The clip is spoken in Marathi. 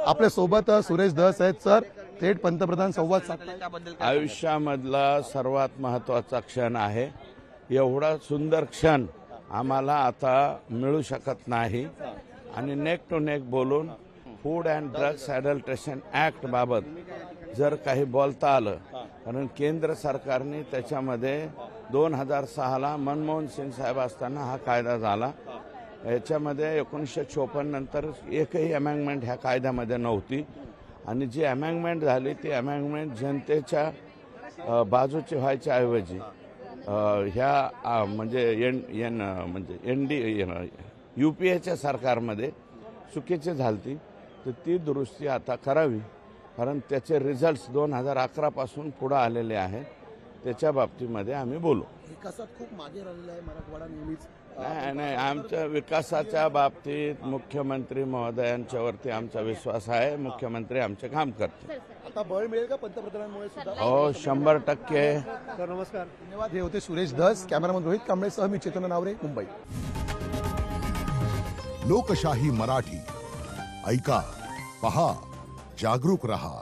आपल्या सोबत सुरेश धस आहेत सर, थेट पंतप्रधान संवाद साधतायत. आयुष्यामधला सर्वात महत्त्वाचा क्षण आहे. एवढा सुंदर क्षण आम्हाला आता मिळू शकत नाही आणि नेक टू नेक बोलून फूड अँड ड्रग्स ॲडल्ट्रेशन ॲक्ट बाबत जर काही बोलता आलं, कारण केंद्र सरकारने त्याच्यामध्ये 2006ला मनमोहन सिंग साहेब असताना हा कायदा झाला. याच्यामध्ये 1954 नंतर एकही अमेंडमेंट ह्या कायद्यामध्ये नव्हती आणि जी अमेंडमेंट झाली ती अमेंडमेंट जनतेच्या बाजूची व्हायच्या ऐवजी ह्या म्हणजे UPAच्या सरकारमध्ये चुकीची झालती. तर ती दुरुस्ती आता करावी, कारण त्याचे रिझल्ट्स 2011 पासून पुढे आलेले आहेत. त्याच्या बाबतीमध्ये आम्ही बोलू. विकासात खूप मागे राहिलेला आहे मराठवाडा नेहमीच. नाही, आमच्या विकासाच्या बाबतीत मुख्यमंत्री महोदयांच्यावरती आमचा विश्वास आहे. मुख्यमंत्री आमचे काम करतील. आता बळ मिळेल का पंतप्रधानांमुळे सुद्धा? हो, 100%. सर नमस्कार, धन्यवाद. हे होते सुरेश धस. कॅमेरामन रोहित कांबळेसह मी चेतन नावरे, मुंबई. लोकशाही मराठी ऐका, पहा, जागरूक रहा.